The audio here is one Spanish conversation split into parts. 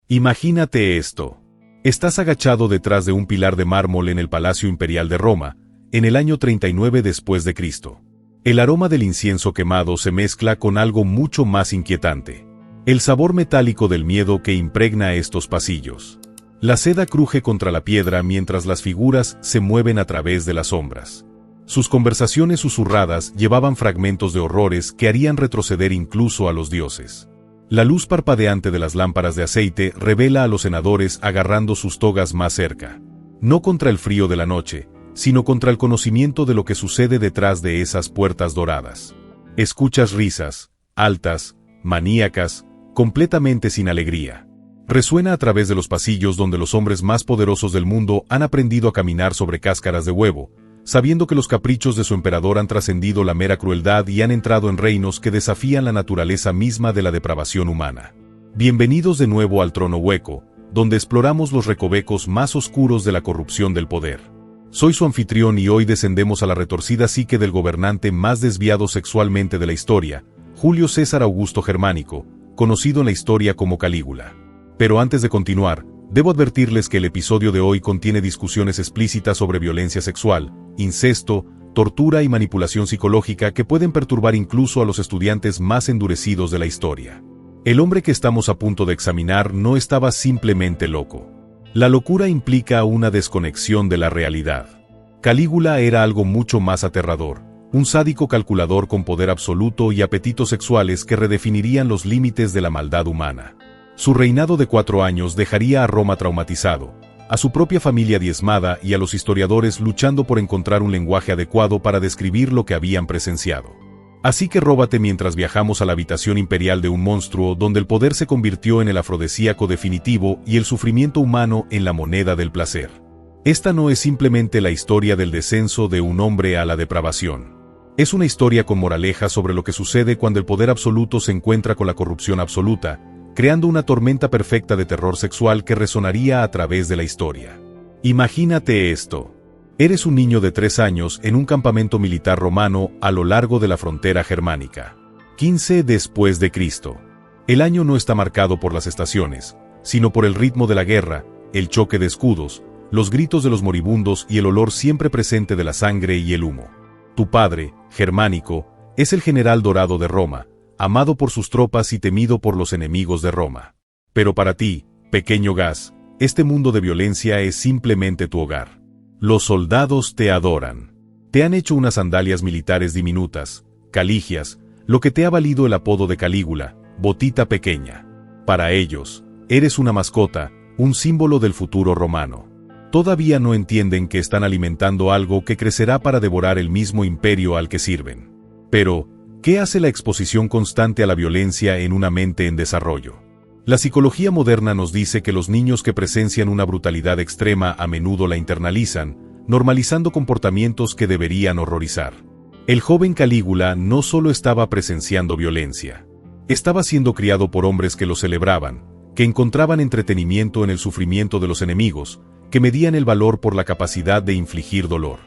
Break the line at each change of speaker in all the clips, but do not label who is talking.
Imagínate esto. Estás agachado detrás de un pilar de mármol en el Palacio Imperial de Roma, en el año 39 después de Cristo. El aroma del incienso quemado se mezcla con algo mucho más inquietante. El sabor metálico del miedo que impregna estos pasillos. La seda cruje contra la piedra mientras las figuras se mueven a través de las sombras. Sus conversaciones susurradas llevaban fragmentos de horrores que harían retroceder incluso a los dioses. La luz parpadeante de las lámparas de aceite revela a los senadores agarrando sus togas más cerca. No contra el frío de la noche, sino contra el conocimiento de lo que sucede detrás de esas puertas doradas. Escuchas risas, altas, maníacas, completamente sin alegría. Resuena a través de los pasillos donde los hombres más poderosos del mundo han aprendido a caminar sobre cáscaras de huevo, sabiendo que los caprichos de su emperador han trascendido la mera crueldad y han entrado en reinos que desafían la naturaleza misma de la depravación humana. Bienvenidos de nuevo al Trono Hueco, donde exploramos los recovecos más oscuros de la corrupción del poder. Soy su anfitrión y hoy descendemos a la retorcida psique del gobernante más desviado sexualmente de la historia, Julio César Augusto Germánico, conocido en la historia como Calígula. Pero antes de continuar, debo advertirles que el episodio de hoy contiene discusiones explícitas sobre violencia sexual, incesto, tortura y manipulación psicológica que pueden perturbar incluso a los estudiantes más endurecidos de la historia. El hombre que estamos a punto de examinar no estaba simplemente loco. La locura implica una desconexión de la realidad. Calígula era algo mucho más aterrador, un sádico calculador con poder absoluto y apetitos sexuales que redefinirían los límites de la maldad humana. Su reinado de 4 años dejaría a Roma traumatizado, a su propia familia diezmada y a los historiadores luchando por encontrar un lenguaje adecuado para describir lo que habían presenciado. Así que róbate mientras viajamos a la habitación imperial de un monstruo donde el poder se convirtió en el afrodisíaco definitivo y el sufrimiento humano en la moneda del placer. Esta no es simplemente la historia del descenso de un hombre a la depravación. Es una historia con moraleja sobre lo que sucede cuando el poder absoluto se encuentra con la corrupción absoluta, creando una tormenta perfecta de terror sexual que resonaría a través de la historia. Imagínate esto. Eres un niño de 3 años en un campamento militar romano a lo largo de la frontera germánica. 15 después de Cristo. El año no está marcado por las estaciones, sino por el ritmo de la guerra, el choque de escudos, los gritos de los moribundos y el olor siempre presente de la sangre y el humo. Tu padre, Germánico, es el general dorado de Roma, amado por sus tropas y temido por los enemigos de Roma. Pero para ti, pequeño Gas, este mundo de violencia es simplemente tu hogar. Los soldados te adoran. Te han hecho unas sandalias militares diminutas, caligias, lo que te ha valido el apodo de Calígula, botita pequeña. Para ellos, eres una mascota, un símbolo del futuro romano. Todavía no entienden que están alimentando algo que crecerá para devorar el mismo imperio al que sirven. Pero, ¿qué hace la exposición constante a la violencia en una mente en desarrollo? La psicología moderna nos dice que los niños que presencian una brutalidad extrema a menudo la internalizan, normalizando comportamientos que deberían horrorizar. El joven Calígula no solo estaba presenciando violencia. Estaba siendo criado por hombres que lo celebraban, que encontraban entretenimiento en el sufrimiento de los enemigos, que medían el valor por la capacidad de infligir dolor.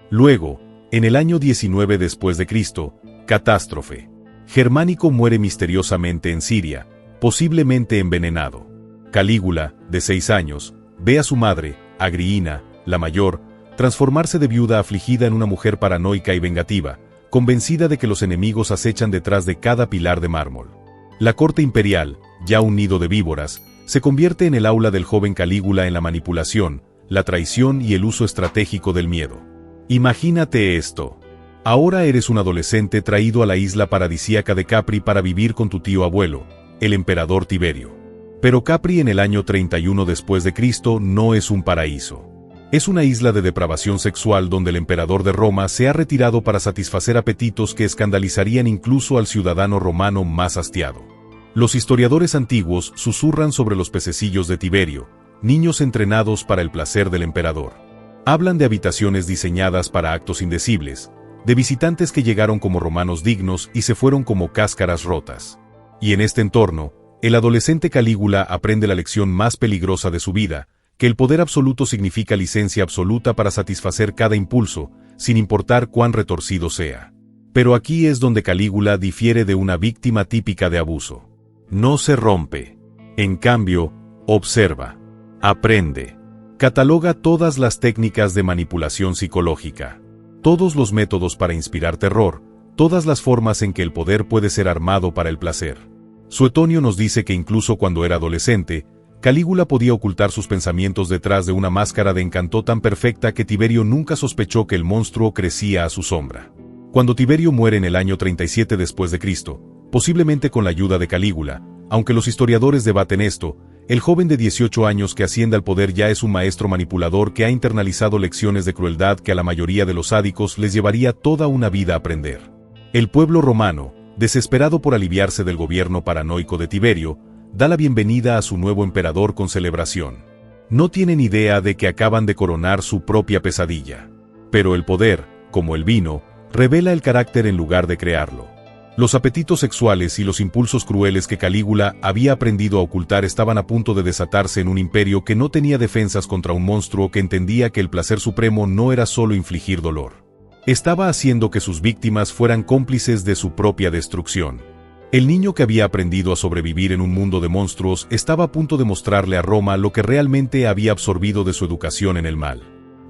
Luego, en el año 19 después de Cristo, catástrofe. Germánico muere misteriosamente en Siria, posiblemente envenenado. Calígula, de 6 años, ve a su madre, Agriina, la mayor, transformarse de viuda afligida en una mujer paranoica y vengativa, convencida de que los enemigos acechan detrás de cada pilar de mármol. La corte imperial, ya un nido de víboras, se convierte en el aula del joven Calígula en la manipulación, la traición y el uso estratégico del miedo. Imagínate esto. Ahora eres un adolescente traído a la isla paradisíaca de Capri para vivir con tu tío abuelo, el emperador Tiberio. Pero Capri en el año 31 después de Cristo no es un paraíso. Es una isla de depravación sexual donde el emperador de Roma se ha retirado para satisfacer apetitos que escandalizarían incluso al ciudadano romano más hastiado. Los historiadores antiguos susurran sobre los pececillos de Tiberio, niños entrenados para el placer del emperador. Hablan de habitaciones diseñadas para actos indecibles, de visitantes que llegaron como romanos dignos y se fueron como cáscaras rotas. Y en este entorno, el adolescente Calígula aprende la lección más peligrosa de su vida, que el poder absoluto significa licencia absoluta para satisfacer cada impulso, sin importar cuán retorcido sea. Pero aquí es donde Calígula difiere de una víctima típica de abuso. No se rompe. En cambio, Observa. Aprende. Cataloga todas las técnicas de manipulación psicológica. Todos los métodos para inspirar terror, todas las formas en que el poder puede ser armado para el placer. Suetonio nos dice que incluso cuando era adolescente, Calígula podía ocultar sus pensamientos detrás de una máscara de encanto tan perfecta que Tiberio nunca sospechó que el monstruo crecía a su sombra. Cuando Tiberio muere en el año 37 después de Cristo, posiblemente con la ayuda de Calígula, aunque los historiadores debaten esto, el joven de 18 años que asciende al poder ya es un maestro manipulador que ha internalizado lecciones de crueldad que a la mayoría de los sádicos les llevaría toda una vida aprender. El pueblo romano, desesperado por aliviarse del gobierno paranoico de Tiberio, da la bienvenida a su nuevo emperador con celebración. No tienen idea de que acaban de coronar su propia pesadilla. Pero el poder, como el vino, revela el carácter en lugar de crearlo. Los apetitos sexuales y los impulsos crueles que Calígula había aprendido a ocultar estaban a punto de desatarse en un imperio que no tenía defensas contra un monstruo que entendía que el placer supremo no era solo infligir dolor. Estaba haciendo que sus víctimas fueran cómplices de su propia destrucción. El niño que había aprendido a sobrevivir en un mundo de monstruos estaba a punto de mostrarle a Roma lo que realmente había absorbido de su educación en el mal.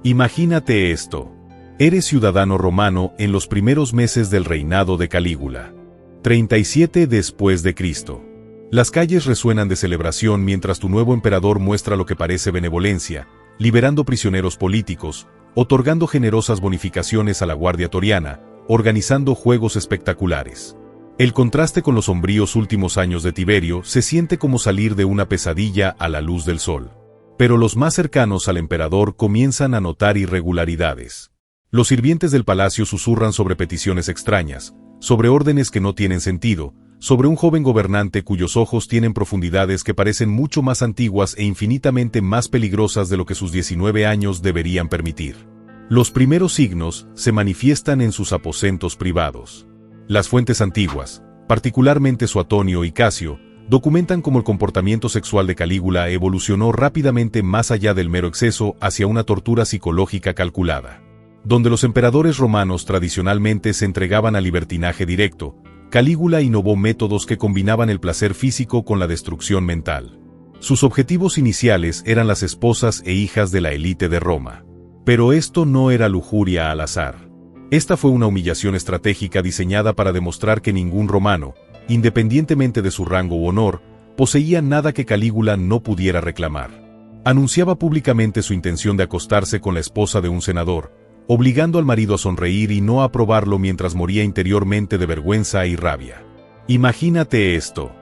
Imagínate esto. Eres ciudadano romano en los primeros meses del reinado de Calígula. 37 después de Cristo. Las calles resuenan de celebración mientras tu nuevo emperador muestra lo que parece benevolencia, liberando prisioneros políticos, otorgando generosas bonificaciones a la Guardia Toriana, organizando juegos espectaculares. El contraste con los sombríos últimos años de Tiberio se siente como salir de una pesadilla a la luz del sol. Pero los más cercanos al emperador comienzan a notar irregularidades. Los sirvientes del palacio susurran sobre peticiones extrañas, sobre órdenes que no tienen sentido, sobre un joven gobernante cuyos ojos tienen profundidades que parecen mucho más antiguas e infinitamente más peligrosas de lo que sus 19 años deberían permitir. Los primeros signos se manifiestan en sus aposentos privados. Las fuentes antiguas, particularmente Suetonio y Casio, documentan cómo el comportamiento sexual de Calígula evolucionó rápidamente más allá del mero exceso hacia una tortura psicológica calculada. Donde los emperadores romanos tradicionalmente se entregaban al libertinaje directo, Calígula innovó métodos que combinaban el placer físico con la destrucción mental. Sus objetivos iniciales eran las esposas e hijas de la élite de Roma. Pero esto no era lujuria al azar. Esta fue una humillación estratégica diseñada para demostrar que ningún romano, independientemente de su rango u honor, poseía nada que Calígula no pudiera reclamar. Anunciaba públicamente su intención de acostarse con la esposa de un senador, obligando al marido a sonreír y no a aprobarlo mientras moría interiormente de vergüenza y rabia. Imagínate esto.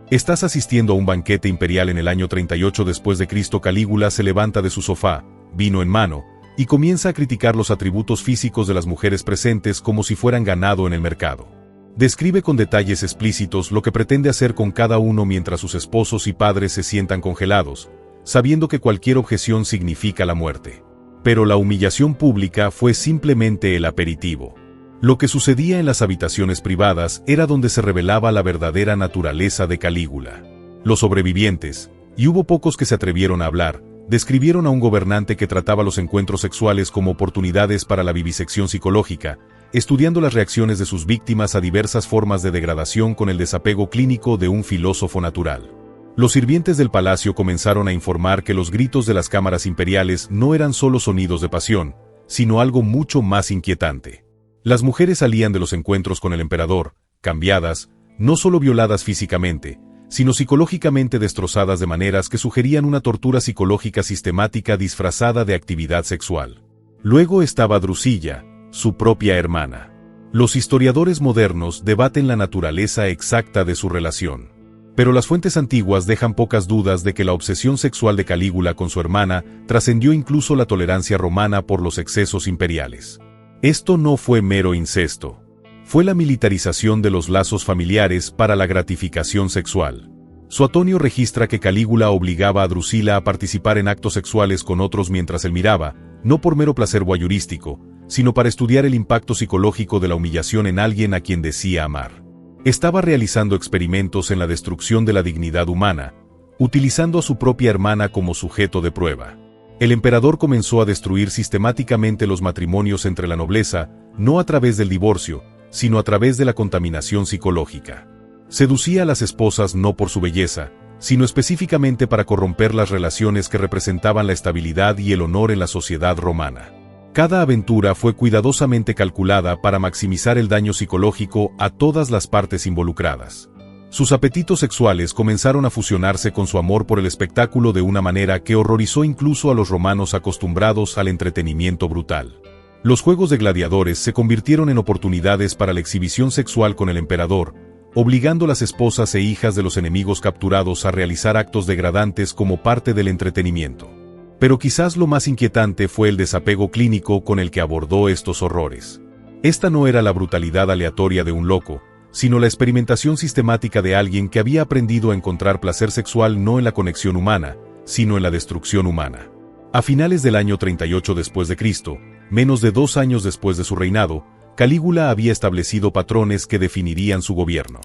Estás asistiendo a un banquete imperial en el año 38 después de Cristo. Calígula se levanta de su sofá, vino en mano, y comienza a criticar los atributos físicos de las mujeres presentes como si fueran ganado en el mercado. Describe con detalles explícitos lo que pretende hacer con cada uno mientras sus esposos y padres se sientan congelados, sabiendo que cualquier objeción significa la muerte. Pero la humillación pública fue simplemente el aperitivo. Lo que sucedía en las habitaciones privadas era donde se revelaba la verdadera naturaleza de Calígula. Los sobrevivientes, y hubo pocos que se atrevieron a hablar, describieron a un gobernante que trataba los encuentros sexuales como oportunidades para la vivisección psicológica, estudiando las reacciones de sus víctimas a diversas formas de degradación con el desapego clínico de un filósofo natural. Los sirvientes del palacio comenzaron a informar que los gritos de las cámaras imperiales no eran solo sonidos de pasión, sino algo mucho más inquietante. Las mujeres salían de los encuentros con el emperador, cambiadas, no solo violadas físicamente, sino psicológicamente destrozadas de maneras que sugerían una tortura psicológica sistemática disfrazada de actividad sexual. Luego estaba Drusilla, su propia hermana. Los historiadores modernos debaten la naturaleza exacta de su relación. Pero las fuentes antiguas dejan pocas dudas de que la obsesión sexual de Calígula con su hermana trascendió incluso la tolerancia romana por los excesos imperiales. Esto no fue mero incesto. Fue la militarización de los lazos familiares para la gratificación sexual. Suetonio registra que Calígula obligaba a Drusila a participar en actos sexuales con otros mientras él miraba, no por mero placer voyeurístico, sino para estudiar el impacto psicológico de la humillación en alguien a quien decía amar. Estaba realizando experimentos en la destrucción de la dignidad humana, utilizando a su propia hermana como sujeto de prueba. El emperador comenzó a destruir sistemáticamente los matrimonios entre la nobleza, no a través del divorcio, sino a través de la contaminación psicológica. Seducía a las esposas no por su belleza, sino específicamente para corromper las relaciones que representaban la estabilidad y el honor en la sociedad romana. Cada aventura fue cuidadosamente calculada para maximizar el daño psicológico a todas las partes involucradas. Sus apetitos sexuales comenzaron a fusionarse con su amor por el espectáculo de una manera que horrorizó incluso a los romanos acostumbrados al entretenimiento brutal. Los juegos de gladiadores se convirtieron en oportunidades para la exhibición sexual con el emperador, obligando a las esposas e hijas de los enemigos capturados a realizar actos degradantes como parte del entretenimiento. Pero quizás lo más inquietante fue el desapego clínico con el que abordó estos horrores. Esta no era la brutalidad aleatoria de un loco, sino la experimentación sistemática de alguien que había aprendido a encontrar placer sexual no en la conexión humana, sino en la destrucción humana. A finales del año 38 después de Cristo, menos de 2 años después de su reinado, Calígula había establecido patrones que definirían su gobierno.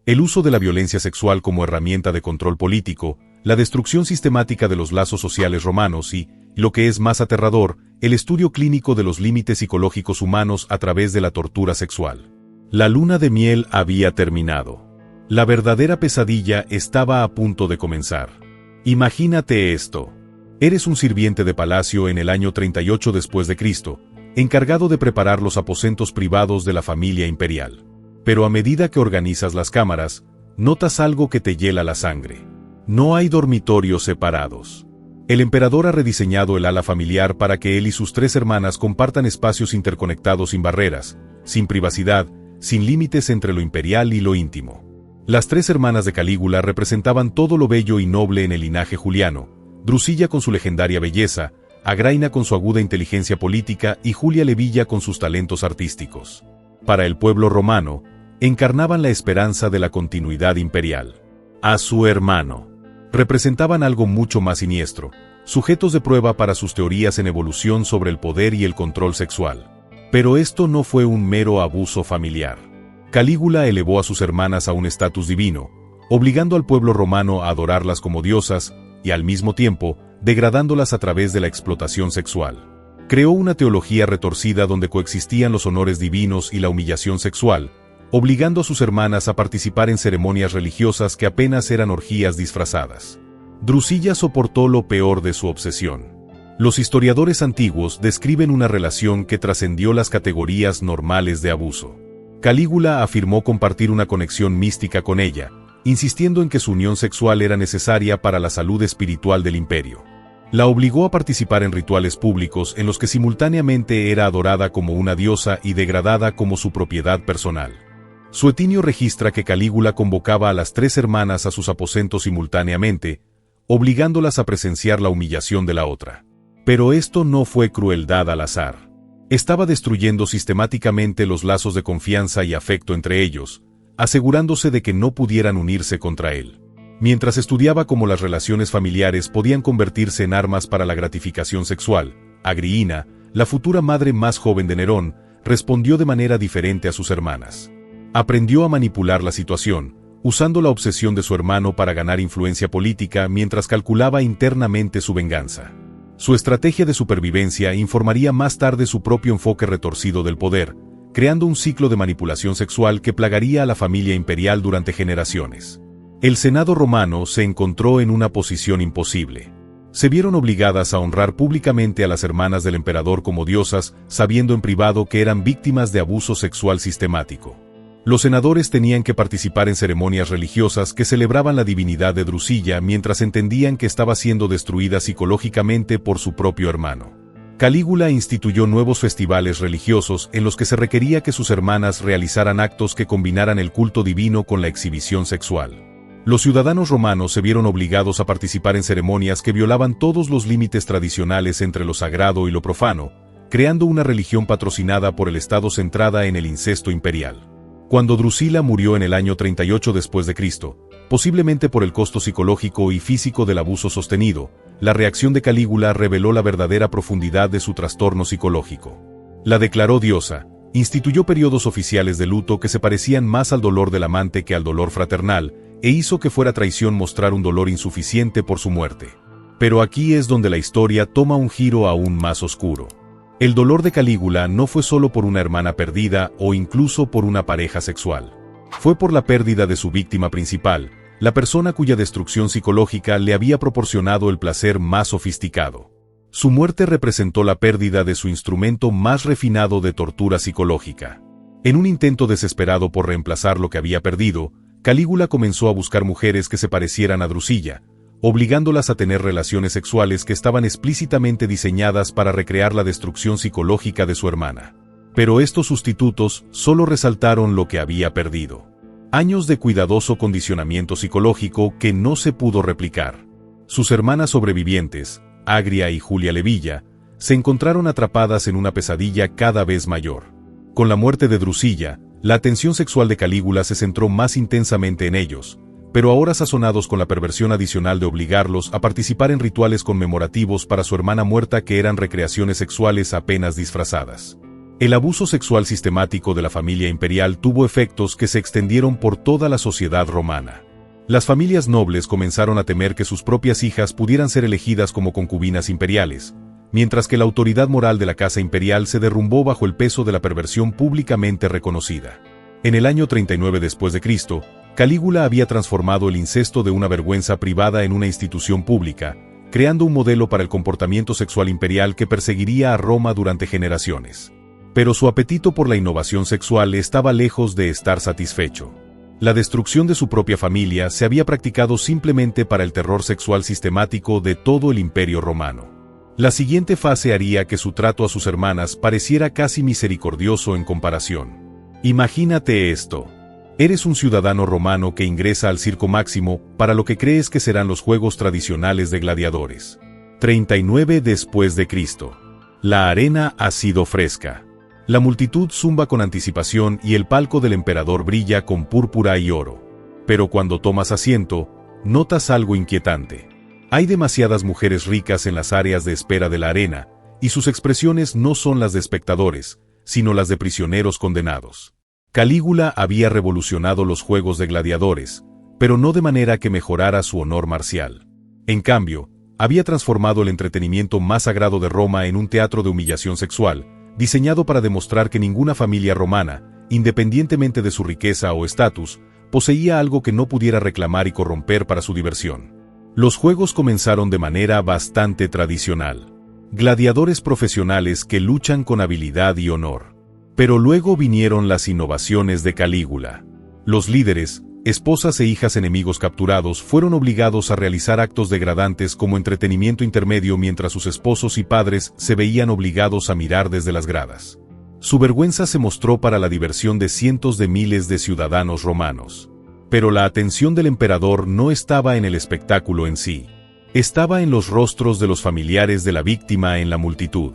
El uso de la violencia sexual como herramienta de control político, la destrucción sistemática de los lazos sociales romanos y, lo que es más aterrador, el estudio clínico de los límites psicológicos humanos a través de la tortura sexual. La luna de miel había terminado. La verdadera pesadilla estaba a punto de comenzar. Imagínate esto. Eres un sirviente de palacio en el año 38 después de Cristo, encargado de preparar los aposentos privados de la familia imperial. Pero a medida que organizas las cámaras, notas algo que te hiela la sangre. No hay dormitorios separados. El emperador ha rediseñado el ala familiar para que él y sus 3 hermanas compartan espacios interconectados sin barreras, sin privacidad, sin límites entre lo imperial y lo íntimo. Las 3 hermanas de Calígula representaban todo lo bello y noble en el linaje juliano: Drusilla con su legendaria belleza, Agraina con su aguda inteligencia política y Julia Levilla con sus talentos artísticos. Para el pueblo romano, encarnaban la esperanza de la continuidad imperial. A su hermano representaban algo mucho más siniestro, sujetos de prueba para sus teorías en evolución sobre el poder y el control sexual. Pero esto no fue un mero abuso familiar. Calígula elevó a sus hermanas a un estatus divino, obligando al pueblo romano a adorarlas como diosas, y al mismo tiempo, degradándolas a través de la explotación sexual. Creó una teología retorcida donde coexistían los honores divinos y la humillación sexual, obligando a sus hermanas a participar en ceremonias religiosas que apenas eran orgías disfrazadas. Drusilla soportó lo peor de su obsesión. Los historiadores antiguos describen una relación que trascendió las categorías normales de abuso. Calígula afirmó compartir una conexión mística con ella, insistiendo en que su unión sexual era necesaria para la salud espiritual del imperio. La obligó a participar en rituales públicos en los que simultáneamente era adorada como una diosa y degradada como su propiedad personal. Suetonio registra que Calígula convocaba a las 3 hermanas a sus aposentos simultáneamente, obligándolas a presenciar la humillación de la otra. Pero esto no fue crueldad al azar. Estaba destruyendo sistemáticamente los lazos de confianza y afecto entre ellos, asegurándose de que no pudieran unirse contra él. Mientras estudiaba cómo las relaciones familiares podían convertirse en armas para la gratificación sexual, Agriina, la futura madre más joven de Nerón, respondió de manera diferente a sus hermanas. Aprendió a manipular la situación, usando la obsesión de su hermano para ganar influencia política mientras calculaba internamente su venganza. Su estrategia de supervivencia informaría más tarde su propio enfoque retorcido del poder, creando un ciclo de manipulación sexual que plagaría a la familia imperial durante generaciones. El Senado romano se encontró en una posición imposible. Se vieron obligadas a honrar públicamente a las hermanas del emperador como diosas, sabiendo en privado que eran víctimas de abuso sexual sistemático. Los senadores tenían que participar en ceremonias religiosas que celebraban la divinidad de Drusilla mientras entendían que estaba siendo destruida psicológicamente por su propio hermano. Calígula instituyó nuevos festivales religiosos en los que se requería que sus hermanas realizaran actos que combinaran el culto divino con la exhibición sexual. Los ciudadanos romanos se vieron obligados a participar en ceremonias que violaban todos los límites tradicionales entre lo sagrado y lo profano, creando una religión patrocinada por el Estado centrada en el incesto imperial. Cuando Drusila murió en el año 38 después de Cristo, posiblemente por el costo psicológico y físico del abuso sostenido, la reacción de Calígula reveló la verdadera profundidad de su trastorno psicológico. La declaró diosa, instituyó periodos oficiales de luto que se parecían más al dolor del amante que al dolor fraternal, e hizo que fuera traición mostrar un dolor insuficiente por su muerte. Pero aquí es donde la historia toma un giro aún más oscuro. El dolor de Calígula no fue solo por una hermana perdida o incluso por una pareja sexual. Fue por la pérdida de su víctima principal, la persona cuya destrucción psicológica le había proporcionado el placer más sofisticado. Su muerte representó la pérdida de su instrumento más refinado de tortura psicológica. En un intento desesperado por reemplazar lo que había perdido, Calígula comenzó a buscar mujeres que se parecieran a Drusilla, obligándolas a tener relaciones sexuales que estaban explícitamente diseñadas para recrear la destrucción psicológica de su hermana. Pero estos sustitutos solo resaltaron lo que había perdido. Años de cuidadoso condicionamiento psicológico que no se pudo replicar. Sus hermanas sobrevivientes, Agria y Julia Levilla, se encontraron atrapadas en una pesadilla cada vez mayor. Con la muerte de Drusilla, la atención sexual de Calígula se centró más intensamente en ellos, pero ahora sazonados con la perversión adicional de obligarlos a participar en rituales conmemorativos para su hermana muerta que eran recreaciones sexuales apenas disfrazadas. El abuso sexual sistemático de la familia imperial tuvo efectos que se extendieron por toda la sociedad romana. Las familias nobles comenzaron a temer que sus propias hijas pudieran ser elegidas como concubinas imperiales, mientras que la autoridad moral de la casa imperial se derrumbó bajo el peso de la perversión públicamente reconocida. En el año 39 después de Cristo, Calígula había transformado el incesto de una vergüenza privada en una institución pública, creando un modelo para el comportamiento sexual imperial que perseguiría a Roma durante generaciones. Pero su apetito por la innovación sexual estaba lejos de estar satisfecho. La destrucción de su propia familia se había practicado simplemente para el terror sexual sistemático de todo el Imperio Romano. La siguiente fase haría que su trato a sus hermanas pareciera casi misericordioso en comparación. Imagínate esto. Eres un ciudadano romano que ingresa al Circo Máximo para lo que crees que serán los juegos tradicionales de gladiadores. 39 después de Cristo. La arena ha sido fresca. La multitud zumba con anticipación y el palco del emperador brilla con púrpura y oro. Pero cuando tomas asiento, notas algo inquietante. Hay demasiadas mujeres ricas en las áreas de espera de la arena, y sus expresiones no son las de espectadores, sino las de prisioneros condenados. Calígula había revolucionado los juegos de gladiadores, pero no de manera que mejorara su honor marcial. En cambio, había transformado el entretenimiento más sagrado de Roma en un teatro de humillación sexual, diseñado para demostrar que ninguna familia romana, independientemente de su riqueza o estatus, poseía algo que no pudiera reclamar y corromper para su diversión. Los juegos comenzaron de manera bastante tradicional. Gladiadores profesionales que luchan con habilidad y honor. Pero luego vinieron las innovaciones de Calígula. Los líderes, esposas e hijas enemigos capturados fueron obligados a realizar actos degradantes como entretenimiento intermedio mientras sus esposos y padres se veían obligados a mirar desde las gradas. Su vergüenza se mostró para la diversión de cientos de miles de ciudadanos romanos. Pero la atención del emperador no estaba en el espectáculo en sí. Estaba en los rostros de los familiares de la víctima en la multitud.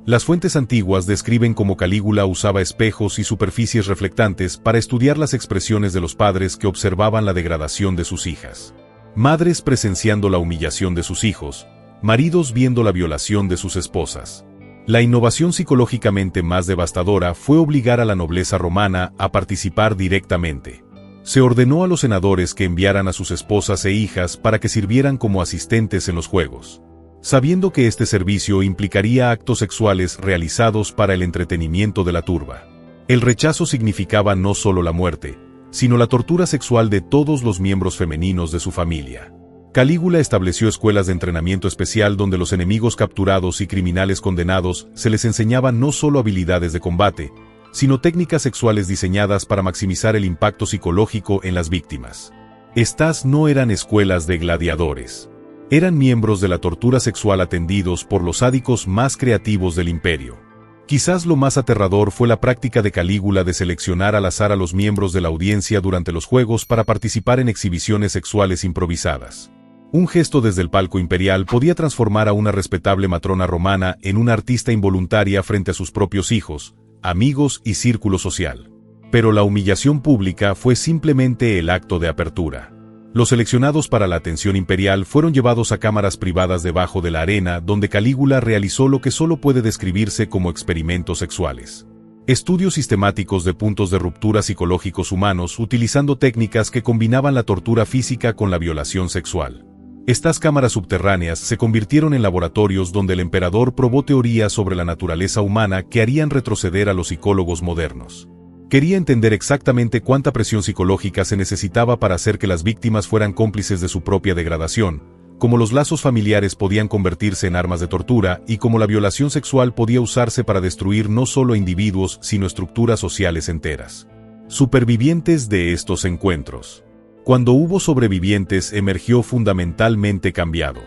Las fuentes antiguas describen cómo Calígula usaba espejos y superficies reflectantes para estudiar las expresiones de los padres que observaban la degradación de sus hijas. Madres presenciando la humillación de sus hijos, maridos viendo la violación de sus esposas. La innovación psicológicamente más devastadora fue obligar a la nobleza romana a participar directamente. Se ordenó a los senadores que enviaran a sus esposas e hijas para que sirvieran como asistentes en los juegos, sabiendo que este servicio implicaría actos sexuales realizados para el entretenimiento de la turba. El rechazo significaba no solo la muerte, sino la tortura sexual de todos los miembros femeninos de su familia. Calígula estableció escuelas de entrenamiento especial donde los enemigos capturados y criminales condenados se les enseñaban no solo habilidades de combate, sino técnicas sexuales diseñadas para maximizar el impacto psicológico en las víctimas. Estas no eran escuelas de gladiadores. Eran miembros de la tortura sexual atendidos por los sádicos más creativos del imperio. Quizás lo más aterrador fue la práctica de Calígula de seleccionar al azar a los miembros de la audiencia durante los juegos para participar en exhibiciones sexuales improvisadas. Un gesto desde el palco imperial podía transformar a una respetable matrona romana en una artista involuntaria frente a sus propios hijos, amigos y círculo social. Pero la humillación pública fue simplemente el acto de apertura. Los seleccionados para la atención imperial fueron llevados a cámaras privadas debajo de la arena donde Calígula realizó lo que solo puede describirse como experimentos sexuales. Estudios sistemáticos de puntos de ruptura psicológicos humanos utilizando técnicas que combinaban la tortura física con la violación sexual. Estas cámaras subterráneas se convirtieron en laboratorios donde el emperador probó teorías sobre la naturaleza humana que harían retroceder a los psicólogos modernos. Quería entender exactamente cuánta presión psicológica se necesitaba para hacer que las víctimas fueran cómplices de su propia degradación, cómo los lazos familiares podían convertirse en armas de tortura y cómo la violación sexual podía usarse para destruir no solo individuos sino estructuras sociales enteras. Supervivientes de estos encuentros. Cuando hubo sobrevivientes, emergió fundamentalmente cambiado.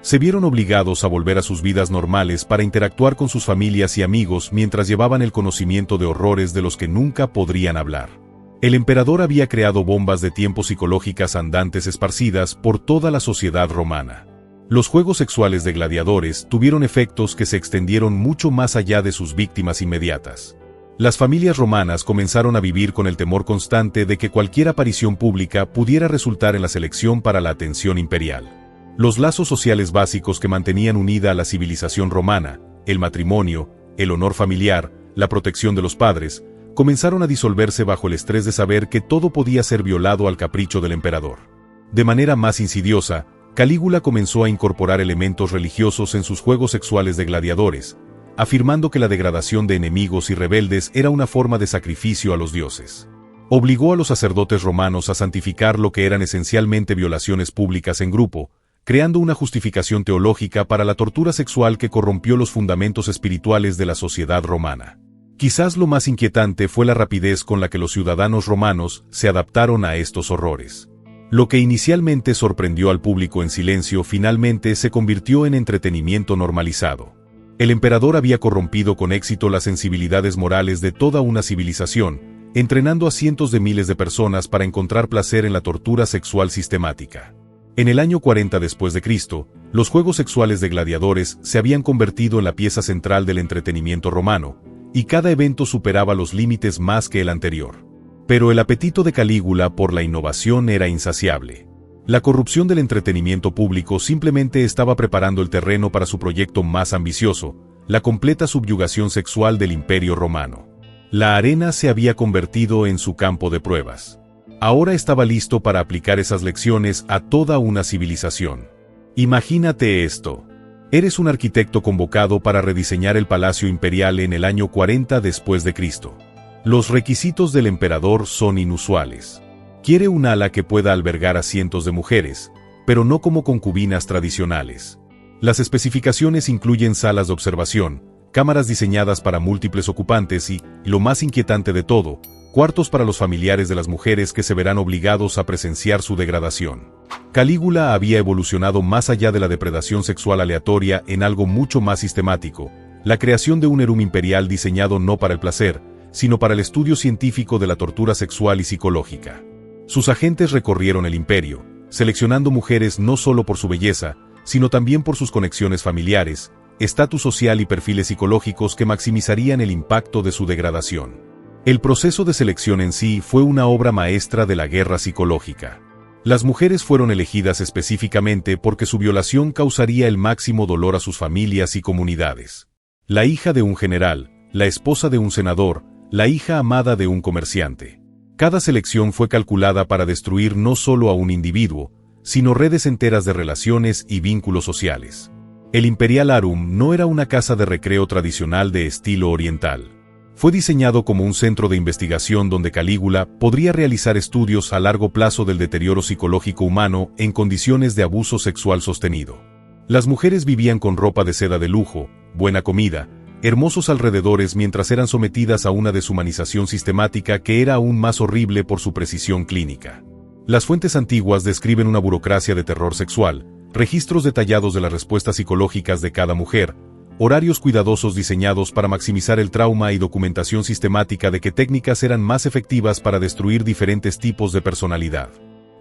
Se vieron obligados a volver a sus vidas normales para interactuar con sus familias y amigos mientras llevaban el conocimiento de horrores de los que nunca podrían hablar. El emperador había creado bombas de tiempo psicológicas andantes esparcidas por toda la sociedad romana. Los juegos sexuales de gladiadores tuvieron efectos que se extendieron mucho más allá de sus víctimas inmediatas. Las familias romanas comenzaron a vivir con el temor constante de que cualquier aparición pública pudiera resultar en la selección para la atención imperial. Los lazos sociales básicos que mantenían unida a la civilización romana, el matrimonio, el honor familiar, la protección de los padres, comenzaron a disolverse bajo el estrés de saber que todo podía ser violado al capricho del emperador. De manera más insidiosa, Calígula comenzó a incorporar elementos religiosos en sus juegos sexuales de gladiadores, afirmando que la degradación de enemigos y rebeldes era una forma de sacrificio a los dioses. Obligó a los sacerdotes romanos a santificar lo que eran esencialmente violaciones públicas en grupo, creando una justificación teológica para la tortura sexual que corrompió los fundamentos espirituales de la sociedad romana. Quizás lo más inquietante fue la rapidez con la que los ciudadanos romanos se adaptaron a estos horrores. Lo que inicialmente sorprendió al público en silencio finalmente se convirtió en entretenimiento normalizado. El emperador había corrompido con éxito las sensibilidades morales de toda una civilización, entrenando a cientos de miles de personas para encontrar placer en la tortura sexual sistemática. En el año 40 después de Cristo, los juegos sexuales de gladiadores se habían convertido en la pieza central del entretenimiento romano, y cada evento superaba los límites más que el anterior. Pero el apetito de Calígula por la innovación era insaciable. La corrupción del entretenimiento público simplemente estaba preparando el terreno para su proyecto más ambicioso, la completa subyugación sexual del Imperio Romano. La arena se había convertido en su campo de pruebas. Ahora estaba listo para aplicar esas lecciones a toda una civilización. Imagínate esto. Eres un arquitecto convocado para rediseñar el palacio imperial en el año 40 después de Cristo. Los requisitos del emperador son inusuales. Quiere un ala que pueda albergar a cientos de mujeres, pero no como concubinas tradicionales. Las especificaciones incluyen salas de observación, cámaras diseñadas para múltiples ocupantes y, lo más inquietante de todo, cuartos para los familiares de las mujeres que se verán obligados a presenciar su degradación. Calígula había evolucionado más allá de la depredación sexual aleatoria en algo mucho más sistemático, la creación de un harem imperial diseñado no para el placer, sino para el estudio científico de la tortura sexual y psicológica. Sus agentes recorrieron el imperio, seleccionando mujeres no solo por su belleza, sino también por sus conexiones familiares, estatus social y perfiles psicológicos que maximizarían el impacto de su degradación. El proceso de selección en sí fue una obra maestra de la guerra psicológica. Las mujeres fueron elegidas específicamente porque su violación causaría el máximo dolor a sus familias y comunidades. La hija de un general, la esposa de un senador, la hija amada de un comerciante. Cada selección fue calculada para destruir no solo a un individuo, sino redes enteras de relaciones y vínculos sociales. El Imperial Harem no era una casa de recreo tradicional de estilo oriental. Fue diseñado como un centro de investigación donde Calígula podría realizar estudios a largo plazo del deterioro psicológico humano en condiciones de abuso sexual sostenido. Las mujeres vivían con ropa de seda de lujo, buena comida, hermosos alrededores mientras eran sometidas a una deshumanización sistemática que era aún más horrible por su precisión clínica. Las fuentes antiguas describen una burocracia de terror sexual, registros detallados de las respuestas psicológicas de cada mujer, horarios cuidadosos diseñados para maximizar el trauma y documentación sistemática de qué técnicas eran más efectivas para destruir diferentes tipos de personalidad.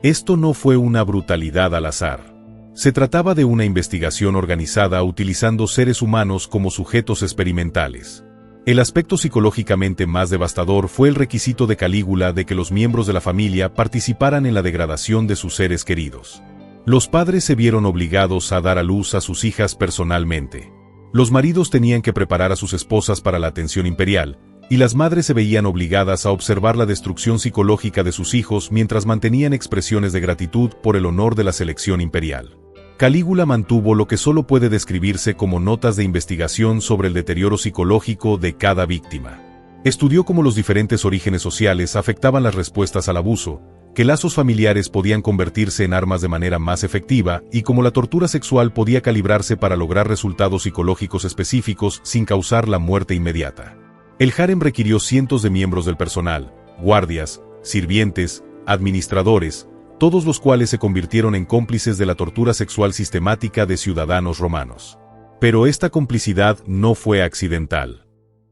Esto no fue una brutalidad al azar. Se trataba de una investigación organizada utilizando seres humanos como sujetos experimentales. El aspecto psicológicamente más devastador fue el requisito de Calígula de que los miembros de la familia participaran en la degradación de sus seres queridos. Los padres se vieron obligados a dar a luz a sus hijas personalmente. Los maridos tenían que preparar a sus esposas para la atención imperial, y las madres se veían obligadas a observar la destrucción psicológica de sus hijos mientras mantenían expresiones de gratitud por el honor de la selección imperial. Calígula mantuvo lo que solo puede describirse como notas de investigación sobre el deterioro psicológico de cada víctima. Estudió cómo los diferentes orígenes sociales afectaban las respuestas al abuso, que lazos familiares podían convertirse en armas de manera más efectiva y cómo la tortura sexual podía calibrarse para lograr resultados psicológicos específicos sin causar la muerte inmediata. El harem requirió cientos de miembros del personal, guardias, sirvientes, administradores, todos los cuales se convirtieron en cómplices de la tortura sexual sistemática de ciudadanos romanos. Pero esta complicidad no fue accidental.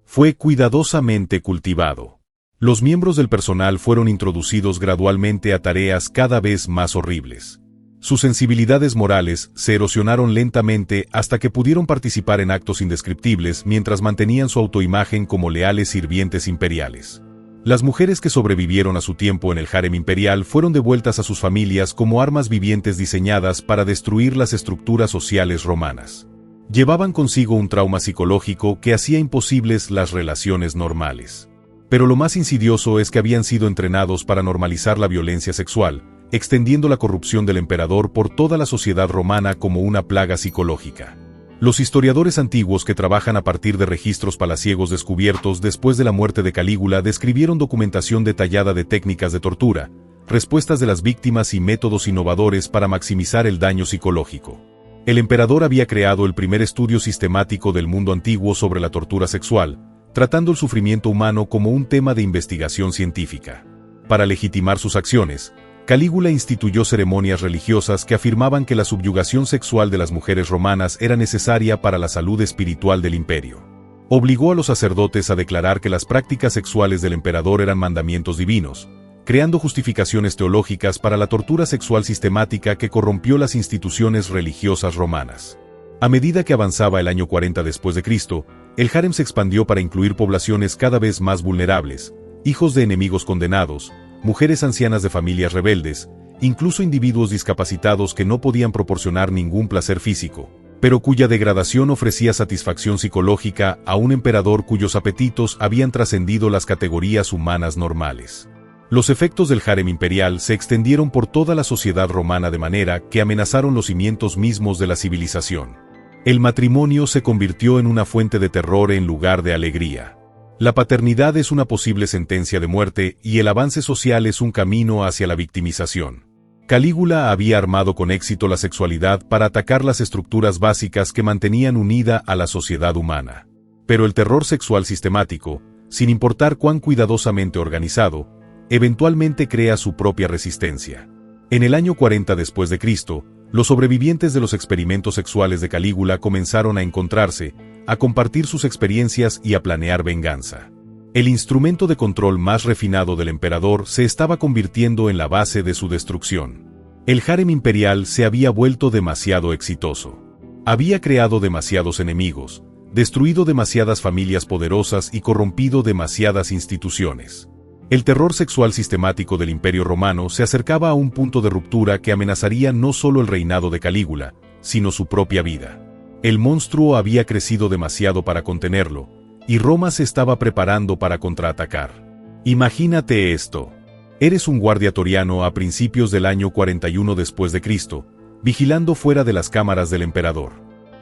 Fue cuidadosamente cultivado. Los miembros del personal fueron introducidos gradualmente a tareas cada vez más horribles. Sus sensibilidades morales se erosionaron lentamente hasta que pudieron participar en actos indescriptibles mientras mantenían su autoimagen como leales sirvientes imperiales. Las mujeres que sobrevivieron a su tiempo en el harem imperial fueron devueltas a sus familias como armas vivientes diseñadas para destruir las estructuras sociales romanas. Llevaban consigo un trauma psicológico que hacía imposibles las relaciones normales. Pero lo más insidioso es que habían sido entrenados para normalizar la violencia sexual, extendiendo la corrupción del emperador por toda la sociedad romana como una plaga psicológica. Los historiadores antiguos que trabajan a partir de registros palaciegos descubiertos después de la muerte de Calígula describieron documentación detallada de técnicas de tortura, respuestas de las víctimas y métodos innovadores para maximizar el daño psicológico. El emperador había creado el primer estudio sistemático del mundo antiguo sobre la tortura sexual, tratando el sufrimiento humano como un tema de investigación científica. Para legitimar sus acciones, Calígula instituyó ceremonias religiosas que afirmaban que la subyugación sexual de las mujeres romanas era necesaria para la salud espiritual del imperio. Obligó a los sacerdotes a declarar que las prácticas sexuales del emperador eran mandamientos divinos, creando justificaciones teológicas para la tortura sexual sistemática que corrompió las instituciones religiosas romanas. A medida que avanzaba el año 40 después de Cristo, el harem se expandió para incluir poblaciones cada vez más vulnerables, hijos de enemigos condenados, mujeres ancianas de familias rebeldes, incluso individuos discapacitados que no podían proporcionar ningún placer físico, pero cuya degradación ofrecía satisfacción psicológica a un emperador cuyos apetitos habían trascendido las categorías humanas normales. Los efectos del harem imperial se extendieron por toda la sociedad romana de manera que amenazaron los cimientos mismos de la civilización. El matrimonio se convirtió en una fuente de terror en lugar de alegría. La paternidad es una posible sentencia de muerte y el avance social es un camino hacia la victimización. Calígula había armado con éxito la sexualidad para atacar las estructuras básicas que mantenían unida a la sociedad humana. Pero el terror sexual sistemático, sin importar cuán cuidadosamente organizado, eventualmente crea su propia resistencia. En el año 40 después de Cristo, los sobrevivientes de los experimentos sexuales de Calígula comenzaron a encontrarse, a compartir sus experiencias y a planear venganza. El instrumento de control más refinado del emperador se estaba convirtiendo en la base de su destrucción. El harem imperial se había vuelto demasiado exitoso. Había creado demasiados enemigos, destruido demasiadas familias poderosas y corrompido demasiadas instituciones. El terror sexual sistemático del Imperio Romano se acercaba a un punto de ruptura que amenazaría no solo el reinado de Calígula, sino su propia vida. El monstruo había crecido demasiado para contenerlo, y Roma se estaba preparando para contraatacar. Imagínate esto. Eres un guardia toriano a principios del año 41 después de Cristo, vigilando fuera de las cámaras del emperador.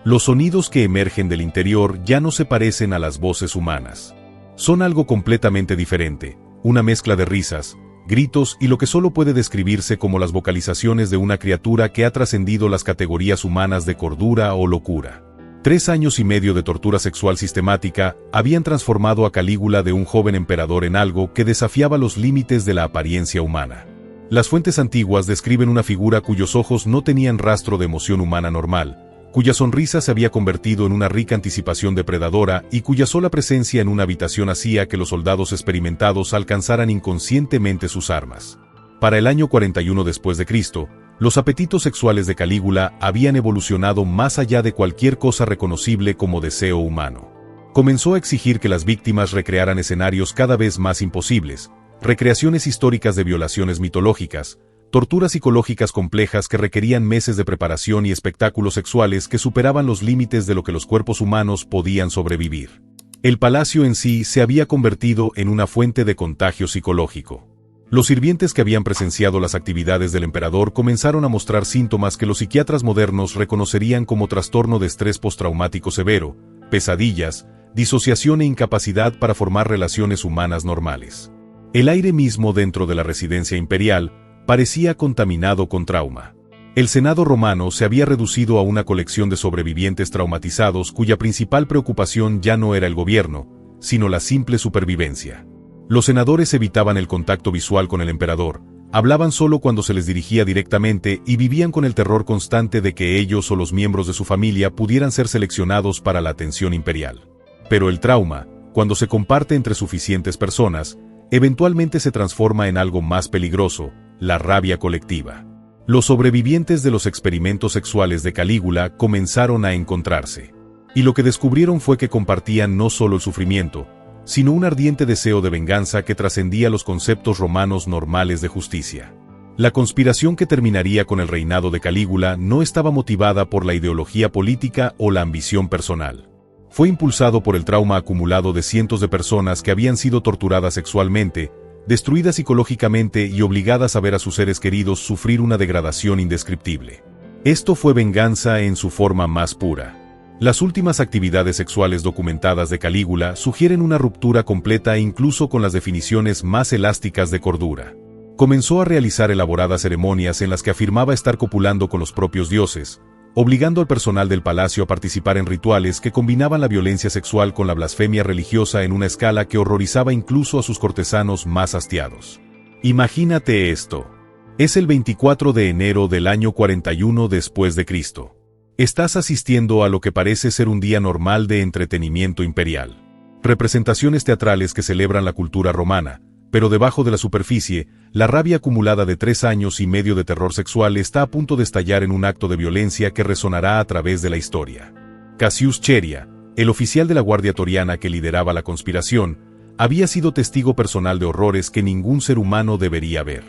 Los sonidos que emergen del interior ya no se parecen a las voces humanas. Son algo completamente diferente. Una mezcla de risas, gritos y lo que solo puede describirse como las vocalizaciones de una criatura que ha trascendido las categorías humanas de cordura o locura. 3 años y medio de tortura sexual sistemática habían transformado a Calígula de un joven emperador en algo que desafiaba los límites de la apariencia humana. Las fuentes antiguas describen una figura cuyos ojos no tenían rastro de emoción humana normal, cuya sonrisa se había convertido en una rica anticipación depredadora y cuya sola presencia en una habitación hacía que los soldados experimentados alcanzaran inconscientemente sus armas. Para el año 41 después de Cristo, los apetitos sexuales de Calígula habían evolucionado más allá de cualquier cosa reconocible como deseo humano. Comenzó a exigir que las víctimas recrearan escenarios cada vez más imposibles, recreaciones históricas de violaciones mitológicas, torturas psicológicas complejas que requerían meses de preparación y espectáculos sexuales que superaban los límites de lo que los cuerpos humanos podían sobrevivir. El palacio en sí se había convertido en una fuente de contagio psicológico. Los sirvientes que habían presenciado las actividades del emperador comenzaron a mostrar síntomas que los psiquiatras modernos reconocerían como trastorno de estrés postraumático severo, pesadillas, disociación e incapacidad para formar relaciones humanas normales. El aire mismo dentro de la residencia imperial parecía contaminado con trauma. El Senado romano se había reducido a una colección de sobrevivientes traumatizados cuya principal preocupación ya no era el gobierno, sino la simple supervivencia. Los senadores evitaban el contacto visual con el emperador, hablaban solo cuando se les dirigía directamente y vivían con el terror constante de que ellos o los miembros de su familia pudieran ser seleccionados para la atención imperial. Pero el trauma, cuando se comparte entre suficientes personas, eventualmente se transforma en algo más peligroso, la rabia colectiva. Los sobrevivientes de los experimentos sexuales de Calígula comenzaron a encontrarse. Y lo que descubrieron fue que compartían no solo el sufrimiento, sino un ardiente deseo de venganza que trascendía los conceptos romanos normales de justicia. La conspiración que terminaría con el reinado de Calígula no estaba motivada por la ideología política o la ambición personal. Fue impulsado por el trauma acumulado de cientos de personas que habían sido torturadas sexualmente, destruidas psicológicamente y obligadas a ver a sus seres queridos sufrir una degradación indescriptible. Esto fue venganza en su forma más pura. Las últimas actividades sexuales documentadas de Calígula sugieren una ruptura completa incluso con las definiciones más elásticas de cordura. Comenzó a realizar elaboradas ceremonias en las que afirmaba estar copulando con los propios dioses, obligando al personal del palacio a participar en rituales que combinaban la violencia sexual con la blasfemia religiosa en una escala que horrorizaba incluso a sus cortesanos más hastiados. Imagínate esto. Es el 24 de enero del año 41 después de Cristo. Estás asistiendo a lo que parece ser un día normal de entretenimiento imperial. Representaciones teatrales que celebran la cultura romana, pero debajo de la superficie, la rabia acumulada de 3 años y medio de terror sexual está a punto de estallar en un acto de violencia que resonará a través de la historia. Cassius Cheria, el oficial de la Guardia Toriana que lideraba la conspiración, había sido testigo personal de horrores que ningún ser humano debería ver.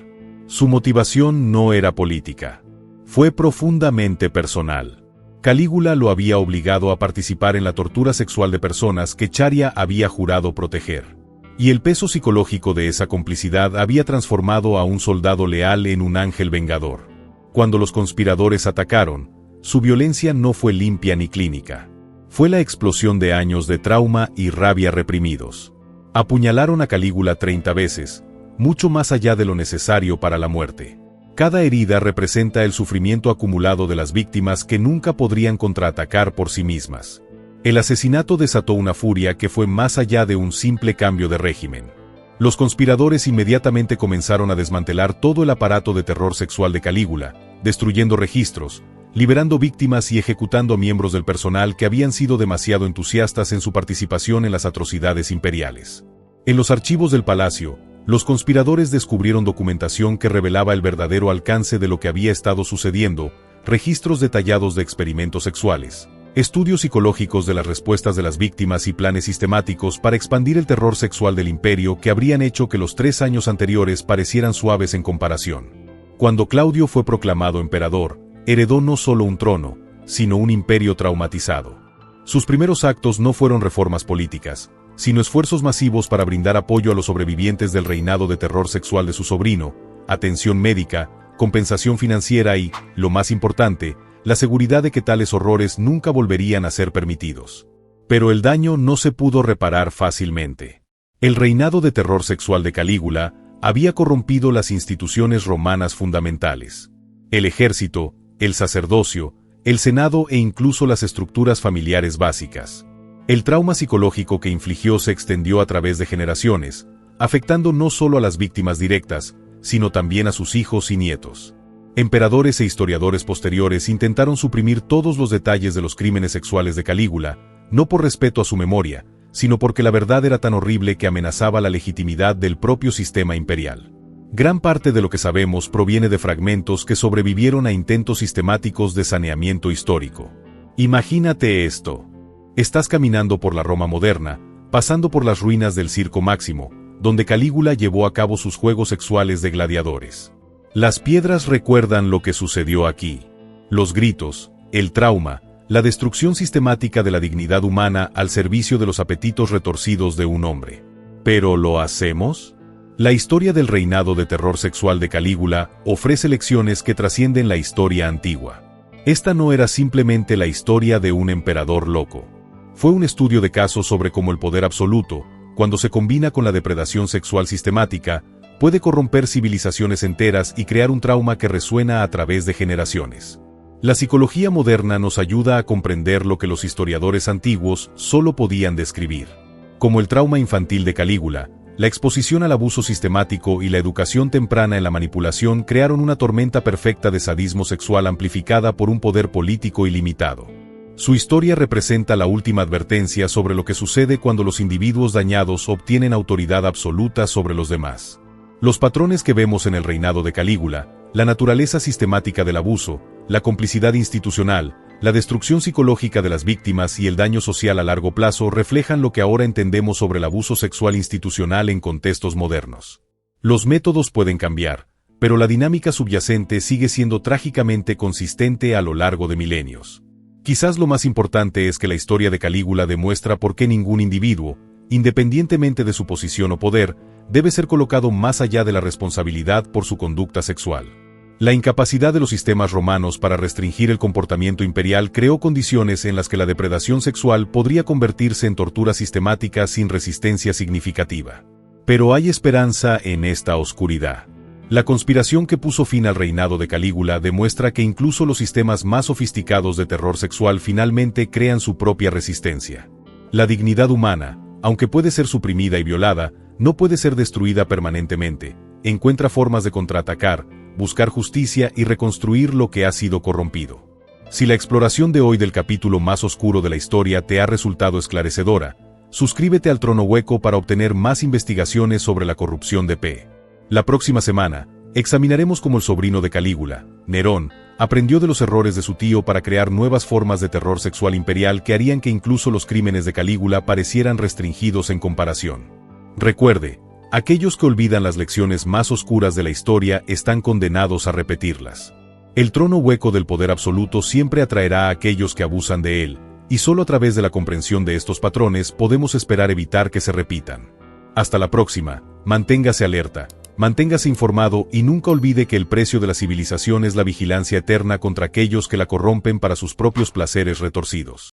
Su motivación no era política. Fue profundamente personal. Calígula lo había obligado a participar en la tortura sexual de personas que Charia había jurado proteger. Y el peso psicológico de esa complicidad había transformado a un soldado leal en un ángel vengador. Cuando los conspiradores atacaron, su violencia no fue limpia ni clínica. Fue la explosión de años de trauma y rabia reprimidos. Apuñalaron a Calígula 30 veces, mucho más allá de lo necesario para la muerte. Cada herida representa el sufrimiento acumulado de las víctimas que nunca podrían contraatacar por sí mismas. El asesinato desató una furia que fue más allá de un simple cambio de régimen. Los conspiradores inmediatamente comenzaron a desmantelar todo el aparato de terror sexual de Calígula, destruyendo registros, liberando víctimas y ejecutando a miembros del personal que habían sido demasiado entusiastas en su participación en las atrocidades imperiales. En los archivos del palacio, los conspiradores descubrieron documentación que revelaba el verdadero alcance de lo que había estado sucediendo, registros detallados de experimentos sexuales, estudios psicológicos de las respuestas de las víctimas y planes sistemáticos para expandir el terror sexual del imperio que habrían hecho que los 3 años anteriores parecieran suaves en comparación. Cuando Claudio fue proclamado emperador, heredó no solo un trono, sino un imperio traumatizado. Sus primeros actos no fueron reformas políticas, sino esfuerzos masivos para brindar apoyo a los sobrevivientes del reinado de terror sexual de su sobrino, atención médica, compensación financiera y, lo más importante, la seguridad de que tales horrores nunca volverían a ser permitidos. Pero el daño no se pudo reparar fácilmente. El reinado de terror sexual de Calígula había corrompido las instituciones romanas fundamentales. El ejército, el sacerdocio, el senado e incluso las estructuras familiares básicas. El trauma psicológico que infligió se extendió a través de generaciones, afectando no solo a las víctimas directas, sino también a sus hijos y nietos. Emperadores e historiadores posteriores intentaron suprimir todos los detalles de los crímenes sexuales de Calígula, no por respeto a su memoria, sino porque la verdad era tan horrible que amenazaba la legitimidad del propio sistema imperial. Gran parte de lo que sabemos proviene de fragmentos que sobrevivieron a intentos sistemáticos de saneamiento histórico. Imagínate esto. Estás caminando por la Roma moderna, pasando por las ruinas del Circo Máximo, donde Calígula llevó a cabo sus juegos sexuales de gladiadores. Las piedras recuerdan lo que sucedió aquí. Los gritos, el trauma, la destrucción sistemática de la dignidad humana al servicio de los apetitos retorcidos de un hombre. ¿Pero lo hacemos? La historia del reinado de terror sexual de Calígula ofrece lecciones que trascienden la historia antigua. Esta no era simplemente la historia de un emperador loco. Fue un estudio de caso sobre cómo el poder absoluto, cuando se combina con la depredación sexual sistemática, puede corromper civilizaciones enteras y crear un trauma que resuena a través de generaciones. La psicología moderna nos ayuda a comprender lo que los historiadores antiguos solo podían describir. Como el trauma infantil de Calígula, la exposición al abuso sistemático y la educación temprana en la manipulación crearon una tormenta perfecta de sadismo sexual amplificada por un poder político ilimitado. Su historia representa la última advertencia sobre lo que sucede cuando los individuos dañados obtienen autoridad absoluta sobre los demás. Los patrones que vemos en el reinado de Calígula, la naturaleza sistemática del abuso, la complicidad institucional, la destrucción psicológica de las víctimas y el daño social a largo plazo reflejan lo que ahora entendemos sobre el abuso sexual institucional en contextos modernos. Los métodos pueden cambiar, pero la dinámica subyacente sigue siendo trágicamente consistente a lo largo de milenios. Quizás lo más importante es que la historia de Calígula demuestra por qué ningún individuo, independientemente de su posición o poder, debe ser colocado más allá de la responsabilidad por su conducta sexual. La incapacidad de los sistemas romanos para restringir el comportamiento imperial creó condiciones en las que la depredación sexual podría convertirse en tortura sistemática sin resistencia significativa. Pero hay esperanza en esta oscuridad. La conspiración que puso fin al reinado de Calígula demuestra que incluso los sistemas más sofisticados de terror sexual finalmente crean su propia resistencia. La dignidad humana, aunque puede ser suprimida y violada, no puede ser destruida permanentemente. Encuentra formas de contraatacar, buscar justicia y reconstruir lo que ha sido corrompido. Si la exploración de hoy del capítulo más oscuro de la historia te ha resultado esclarecedora, suscríbete al Trono Hueco para obtener más investigaciones sobre la corrupción de P. La próxima semana, examinaremos cómo el sobrino de Calígula, Nerón, aprendió de los errores de su tío para crear nuevas formas de terror sexual imperial que harían que incluso los crímenes de Calígula parecieran restringidos en comparación. Recuerde, aquellos que olvidan las lecciones más oscuras de la historia están condenados a repetirlas. El trono hueco del poder absoluto siempre atraerá a aquellos que abusan de él, y solo a través de la comprensión de estos patrones podemos esperar evitar que se repitan. Hasta la próxima, manténgase alerta, manténgase informado y nunca olvide que el precio de la civilización es la vigilancia eterna contra aquellos que la corrompen para sus propios placeres retorcidos.